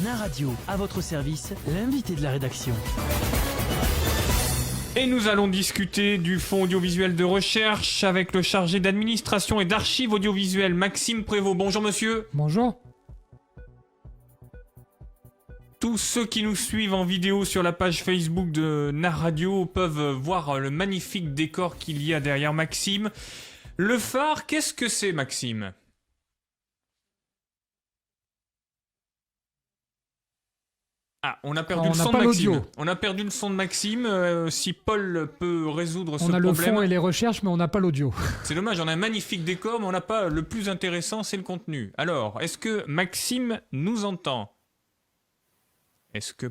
Naradio, à votre service, l'invité de la rédaction. Et nous allons discuter du fonds audiovisuel de recherche avec le chargé d'administration et d'archives audiovisuelles, Maxime Prévost. Bonjour monsieur. Bonjour. Tous ceux qui nous suivent en vidéo sur la page Facebook de Naradio peuvent voir le magnifique décor qu'il y a derrière Maxime. Le phare, qu'est-ce que c'est Maxime ? Ah, on a perdu le son de Maxime. L'audio. On a perdu le son de Maxime. Si Paul peut résoudre ce problème. On a le fond et les recherches, mais on n'a pas l'audio. C'est dommage, on a un magnifique décor, mais on n'a pas le plus intéressant, c'est le contenu. Alors, est-ce que Maxime nous entend ? Est-ce que...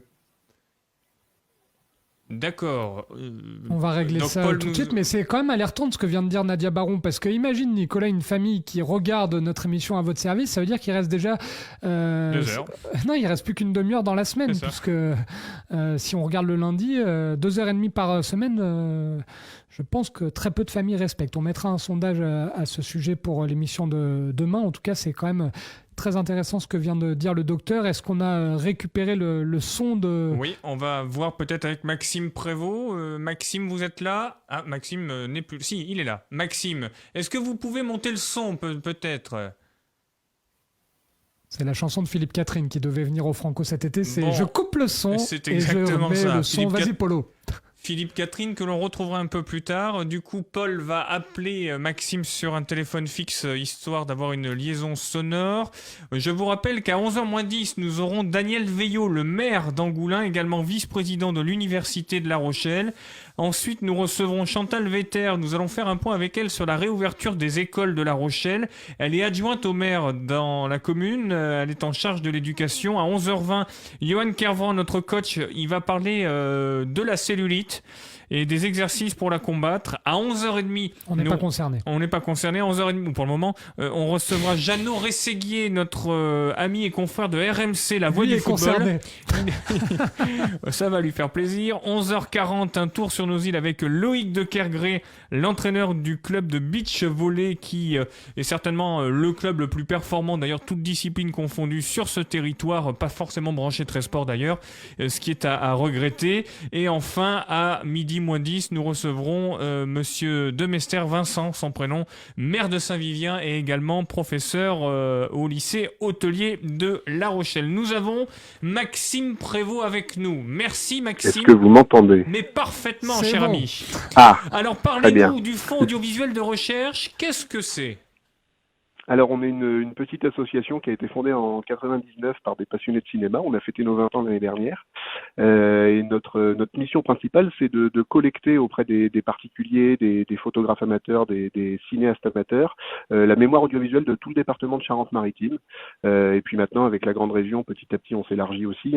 D'accord. On va régler donc ça Paul tout de suite, mais c'est quand même alertant de ce que vient de dire Nadia Baron, parce que imagine, Nicolas, une famille qui regarde notre émission à votre service, ça veut dire qu'il reste déjà... 2 heures. Non, il reste plus qu'une demi-heure dans la semaine, puisque si on regarde le lundi, 2h30 par semaine, je pense que très peu de familles respectent. On mettra un sondage à ce sujet pour l'émission de demain. En tout cas, c'est quand même... très intéressant ce que vient de dire le docteur. Est-ce qu'on a récupéré le son de... Oui, on va voir peut-être avec Maxime Prévost. Maxime, vous êtes là ? Ah, Maxime n'est plus... Si, il est là. Maxime, est-ce que vous pouvez monter le son peut-être ? C'est la chanson de Philippe Catherine qui devait venir au Franco cet été. C'est bon, je coupe le son c'est et je exactement remets ça. le son. Vas-y, Polo. Philippe Catherine, que l'on retrouvera un peu plus tard. Du coup, Paul va appeler Maxime sur un téléphone fixe, histoire d'avoir une liaison sonore. Je vous rappelle qu'à 11h-10, nous aurons Daniel Veillot, le maire d'Angoulins, également vice-président de l'Université de La Rochelle. Ensuite, nous recevrons Chantal Vetter. Nous allons faire un point avec elle sur la réouverture des écoles de La Rochelle. Elle est adjointe au maire dans la commune. Elle est en charge de l'éducation. À 11h20, Johan Kervran, notre coach, il va parler de la cellulite et des exercices pour la combattre. À 11h30... On n'est pas concerné. On n'est pas concerné. À 11h30, pour le moment, on recevra Jeannot Rességuier, notre ami et confrère de RMC, la voix du football. Ça va lui faire plaisir. 11h40, un tour sur nos îles avec Loïc de Kergré, l'entraîneur du club de beach volley qui est certainement le club le plus performant, d'ailleurs toutes disciplines confondues sur ce territoire, pas forcément branché très sport d'ailleurs, ce qui est à regretter. Et enfin, à midi moins 10, nous recevrons monsieur Demester Vincent, son prénom, maire de Saint-Vivien et également professeur au lycée hôtelier de La Rochelle. Nous avons Maxime Prévost avec nous. Merci Maxime. Est-ce que vous m'entendez ? Mais parfaitement, C'est cher bon. ami. Ah, Alors très bien. parlez-nous du fonds audiovisuel de recherche. Qu'est-ce que c'est ? Alors on est une petite association qui a été fondée en 99 par des passionnés de cinéma. On a fêté nos 20 ans l'année dernière. Et notre mission principale, c'est de collecter auprès des particuliers, des photographes amateurs, des cinéastes amateurs, la mémoire audiovisuelle de tout le département de Charente-Maritime. Et puis maintenant, avec la grande région, petit à petit, on s'élargit aussi,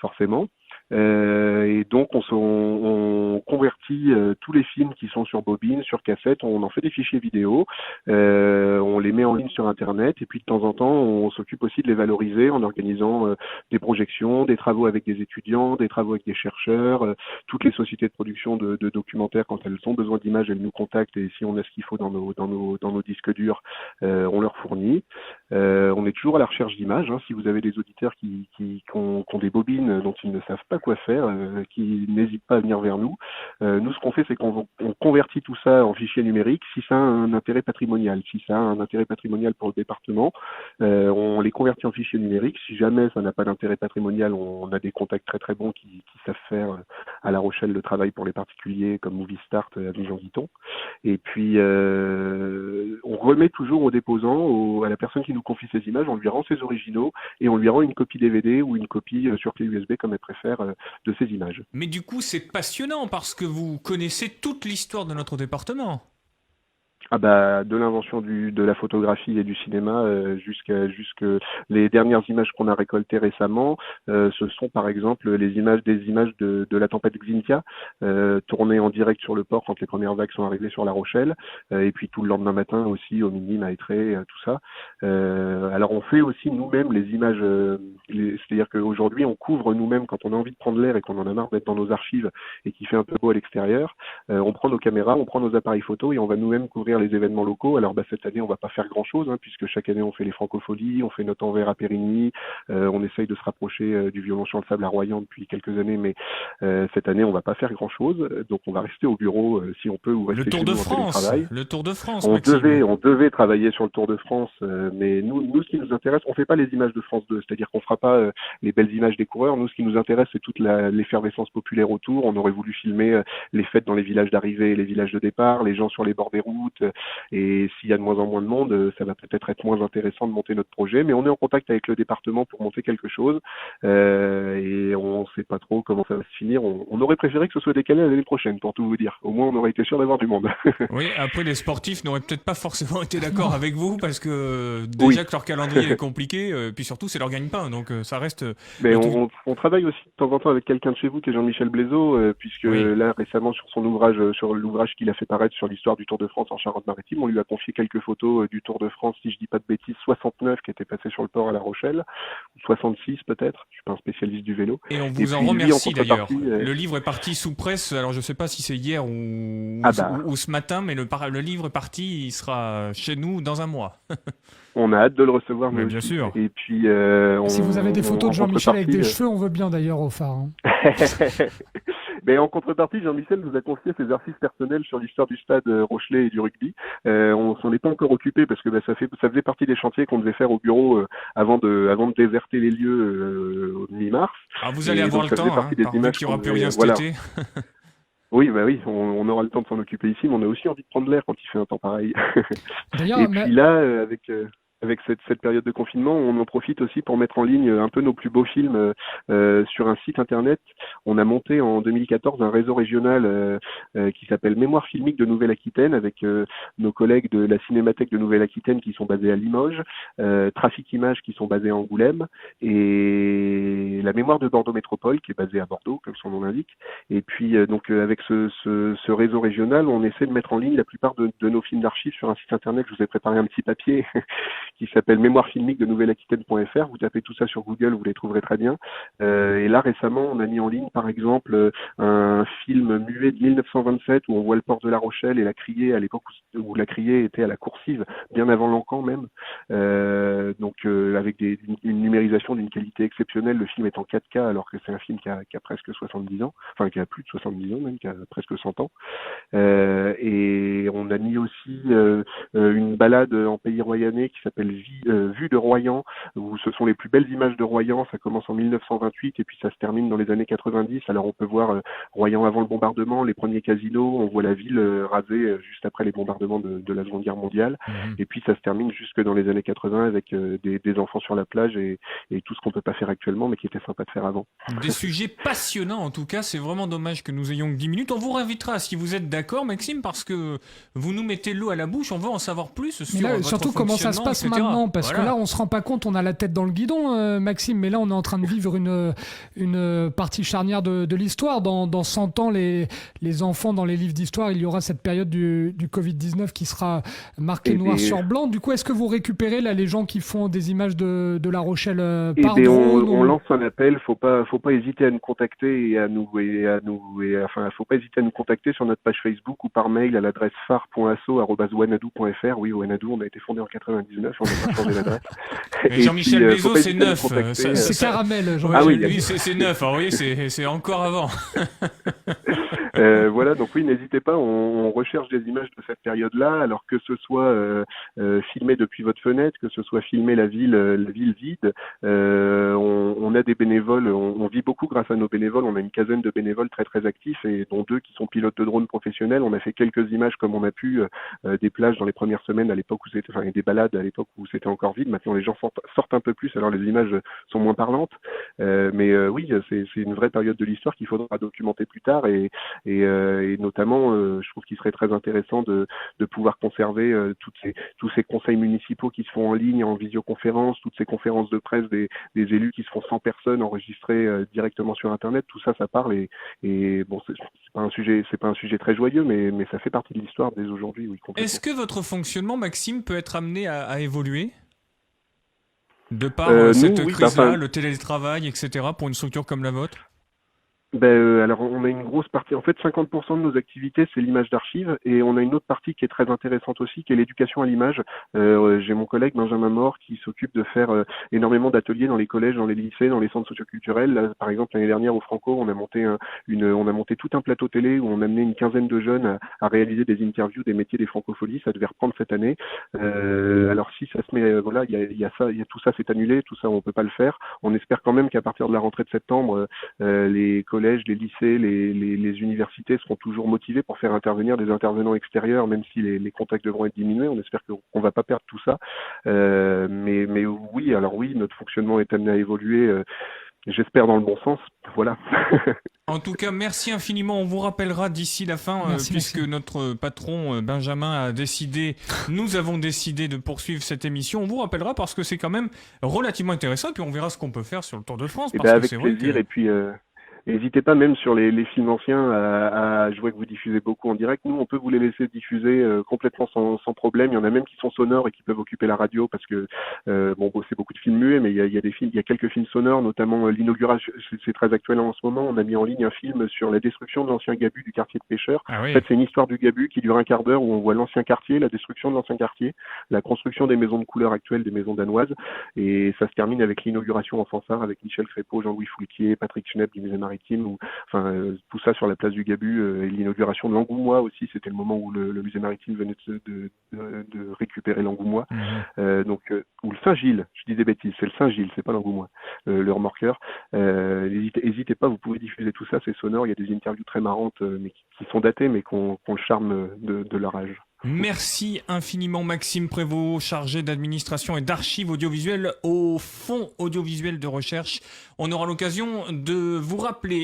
forcément. Et donc on convertit tous les films qui sont sur bobine, sur cassette, on en fait des fichiers vidéo, on les met en ligne sur internet et puis de temps en temps on s'occupe aussi de les valoriser en organisant des projections, des travaux avec des étudiants, des travaux avec des chercheurs, toutes les sociétés de production de documentaires quand elles ont besoin d'images, elles nous contactent et si on a ce qu'il faut dans nos disques durs, on leur fournit. On est toujours à la recherche d'images, hein. Si vous avez des auditeurs qui ont des bobines dont ils ne savent pas quoi faire, qui n'hésitent pas à venir vers nous. Nous, ce qu'on fait, c'est qu'on convertit tout ça en fichier numérique si ça a un intérêt patrimonial. Si ça a un intérêt patrimonial pour le département, on les convertit en fichier numérique. Si jamais ça n'a pas d'intérêt patrimonial, on a des contacts très très bons qui savent faire à La Rochelle le travail pour les particuliers comme Movie Start à Jean-Guiton. Et puis, on remet toujours au déposant, à la personne qui nous confie ces images, on lui rend ses originaux et on lui rend une copie DVD ou une copie sur clé USB comme elle préfère de ces images. Mais du coup, c'est passionnant parce que vous connaissez toute l'histoire de notre département. Ah bah, de l'invention de la photographie et du cinéma jusque les dernières images qu'on a récoltées récemment, ce sont par exemple des images de la tempête Xynthia, tournées en direct sur le port quand les premières vagues sont arrivées sur La Rochelle, et puis tout le lendemain matin aussi au Mini, Maîtré, tout ça. Alors on fait aussi nous-mêmes les images c'est-à-dire qu'aujourd'hui, on couvre nous-mêmes quand on a envie de prendre l'air et qu'on en a marre d'être dans nos archives et qu'il fait un peu beau à l'extérieur. On prend nos caméras, on prend nos appareils photo et on va nous-mêmes couvrir les événements locaux. Alors cette année, on va pas faire grand-chose, puisque chaque année, on fait les Francopholies, on fait notre envers à Périgny, on essaye de se rapprocher du violon chant de sable à Royan depuis quelques années, mais cette année, on va pas faire grand-chose. Donc, on va rester au bureau si on peut ou rester chez nous en télétravail. Le Tour de France, on devait travailler sur le Tour de France, mais nous, ce qui nous intéresse, on fait pas les images de France 2, c'est-à-dire qu'on fera pas les belles images des coureurs. Nous, ce qui nous intéresse, c'est toute l'effervescence populaire autour. On aurait voulu filmer les fêtes dans les villages d'arrivée et les villages de départ, les gens sur les bords des routes, et s'il y a de moins en moins de monde, ça va peut-être être moins intéressant de monter notre projet, mais on est en contact avec le département pour monter quelque chose, et on sait pas trop comment ça va se finir. On aurait préféré que ce soit décalé à l'année prochaine, pour tout vous dire. Au moins, on aurait été sûr d'avoir du monde. Oui, après, les sportifs n'auraient peut-être pas forcément été d'accord avec vous, parce que déjà que leur calendrier est compliqué, puis surtout, c'est leur gagne-pain, donc ça reste... Mais on travaille aussi de temps en temps avec quelqu'un de chez vous, qui est Jean-Michel Blaiseau, puisque là, récemment, sur l'ouvrage qu'il a fait paraître sur l'histoire du Tour de France en Charente-Maritime, on lui a confié quelques photos du Tour de France, si je dis pas de bêtises, 69 qui était passé sur le port à La Rochelle, ou 66 peut-être, je suis pas un spécialiste du vélo. Et on vous en remercie d'ailleurs. Le livre est parti sous presse, alors je sais pas si c'est hier ou ce matin, mais le livre est parti, il sera chez nous dans un mois. On a hâte de le recevoir, mais bien sûr. Et puis, si vous avez des photos de Jean-Michel avec des cheveux, on veut bien d'ailleurs au phare. Mais en contrepartie, Jean-Michel nous a confié ses exercices personnels sur l'histoire du stade Rochelet et du rugby. On s'en est pas encore occupé parce que ça faisait partie des chantiers qu'on devait faire au bureau avant de déserter les lieux au mi-mars. Ah, vous allez avoir le temps, par contre, qu'il n'y aura plus rien cet été. Oui, on aura le temps de s'en occuper ici, mais on a aussi envie de prendre l'air quand il fait un temps pareil. D'ailleurs, puis là, avec cette période de confinement, on en profite aussi pour mettre en ligne un peu nos plus beaux films sur un site internet. On a monté en 2014 un réseau régional qui s'appelle Mémoire filmique de Nouvelle-Aquitaine avec nos collègues de la Cinémathèque de Nouvelle-Aquitaine qui sont basés à Limoges, Trafic Images qui sont basés à Angoulême et la Mémoire de Bordeaux Métropole qui est basée à Bordeaux, comme son nom l'indique. Et puis donc avec ce réseau régional, on essaie de mettre en ligne la plupart de nos films d'archives sur un site internet. Je vous ai préparé un petit papier qui s'appelle Mémoire filmique de Nouvelle-Aquitaine.fr. Vous tapez tout ça sur Google, vous les trouverez très bien. Et là, récemment, on a mis en ligne, par exemple, un film muet de 1927 où on voit le port de La Rochelle et la Criée, à l'époque où la Criée était à la Coursive, bien avant l'Encan même. Donc, avec une numérisation d'une qualité exceptionnelle. Le film est en 4K, alors que c'est un film qui a presque 70 ans, enfin qui a plus de 70 ans même, qui a presque 100 ans. Et on a mis aussi une balade en pays royannais qui s'appelle Vue de Royan, où ce sont les plus belles images de Royan. Ça commence en 1928 et puis ça se termine dans les années 90. Alors on peut voir Royan avant le bombardement, les premiers casinos, on voit la ville rasée juste après les bombardements de la Seconde Guerre mondiale. Et puis ça se termine jusque dans les années 80 avec des enfants sur la plage et tout ce qu'on peut pas faire actuellement, mais qui était sympa de faire avant. Des sujets passionnants en tout cas, c'est vraiment dommage que nous ayons que 10 minutes. On vous réinvitera si vous êtes d'accord, Maxime, parce que vous nous mettez l'eau à la bouche, on veut en savoir plus sur votre surtout comment ça se passe maintenant, parce que là on se rend pas compte, on a la tête dans le guidon, Maxime, mais là on est en train de vivre une partie charnière de l'histoire. Dans 100 ans, les enfants dans les livres d'histoire, il y aura cette période du Covid-19 qui sera marquée noir sur blanc. Du coup, est-ce que vous récupérez là les gens qui font des images de La Rochelle par drone? On lance un appel, faut pas hésiter à nous contacter faut pas hésiter à nous contacter sur notre page Facebook ou par mail à l'adresse phare.asso@wanadoo.fr. Oui, Wanadoo, on a été fondé en 99, on a pas changé d'adresse. Mais Jean-Michel Blaiseau, c'est neuf. C'est caramel, Jean-Michel. Oui, c'est neuf. Alors, oui, c'est encore avant. Voilà, donc oui, n'hésitez pas, on recherche des images de cette période-là, alors que ce soit filmé depuis votre fenêtre, que ce soit filmé la ville vide. On a des bénévoles, on vit beaucoup grâce à nos bénévoles. On a une quinzaine de bénévoles très très actifs et dont 2 qui sont pilotes de drones professionnels. On a fait quelques images comme on a pu des plages dans les premières semaines à l'époque où c'était, enfin, et des balades à l'époque où c'était encore vide. Maintenant les gens sortent un peu plus, alors les images sont moins parlantes. Mais oui, c'est une vraie période de l'histoire qu'il faudra documenter plus tard et notamment, je trouve qu'il serait très intéressant de pouvoir conserver tous ces conseils municipaux qui se font en ligne, en visioconférence, toutes ces conférences de presse des élus qui se font 100 personnes enregistrées directement sur Internet. Tout ça, ça parle et bon, c'est pas un sujet très joyeux, mais ça fait partie de l'histoire dès aujourd'hui. Oui, complètement. Est-ce que votre fonctionnement, Maxime, peut être amené à évoluer ? De par cette crise-là, le télétravail, etc., pour une structure comme la vôtre? Alors on a une grosse partie, en fait 50% de nos activités c'est l'image d'archives et on a une autre partie qui est très intéressante aussi qui est l'éducation à l'image. J'ai mon collègue Benjamin Mort qui s'occupe de faire énormément d'ateliers dans les collèges, dans les lycées, dans les centres socioculturels. Là, par exemple l'année dernière au Franco on a monté tout un plateau télé où on a amené une quinzaine de jeunes à réaliser des interviews des métiers des francopholies. Ça devait reprendre cette année. Alors si ça se met, voilà, il y a tout ça c'est annulé, tout ça on peut pas le faire. On espère quand même qu'à partir de la rentrée de septembre, les collèges, les lycées, les universités seront toujours motivés pour faire intervenir des intervenants extérieurs, même si les contacts devront être diminués. On espère qu'on va pas perdre tout ça. Mais oui, alors oui, notre fonctionnement est amené à évoluer. J'espère dans le bon sens. Voilà. En tout cas, merci infiniment. On vous rappellera d'ici la fin, puisque notre patron Benjamin a décidé, nous avons décidé de poursuivre cette émission. On vous rappellera parce que c'est quand même relativement intéressant. Et puis on verra ce qu'on peut faire sur le Tour de France. Avec plaisir. Et puis. N'hésitez pas même sur les films anciens je vois que vous diffusez beaucoup en direct. Nous, on peut vous les laisser diffuser complètement sans problème. Il y en a même qui sont sonores et qui peuvent occuper la radio parce que c'est beaucoup de films muets, mais il y a quelques films sonores, notamment l'inauguration. C'est très actuel en ce moment. On a mis en ligne un film sur la destruction de l'ancien Gabu du quartier de pêcheurs. Ah oui. En fait, c'est une histoire du Gabu qui dure un quart d'heure où on voit l'ancien quartier, la destruction de l'ancien quartier, la construction des maisons de couleur actuelles, des maisons danoises, et ça se termine avec l'inauguration en fanfare avec Michel Crépeau, Jean-Louis Foulquier, Patrick Schnepp du musée maritime, tout ça sur la place du Gabu, et l'inauguration de l'Angoumois aussi, c'était le moment où le musée maritime venait de récupérer l'Angoumois, ou le Saint-Gilles, je dis des bêtises, c'est le Saint-Gilles, c'est pas l'Angoumois, le remorqueur. N'hésitez pas, vous pouvez diffuser tout ça, c'est sonore, il y a des interviews très marrantes, mais qui sont datées, mais qui ont le charme de leur âge. Merci infiniment Maxime Prévost, chargé d'administration et d'archives audiovisuelles au Fonds audiovisuel de recherche. On aura l'occasion de vous rappeler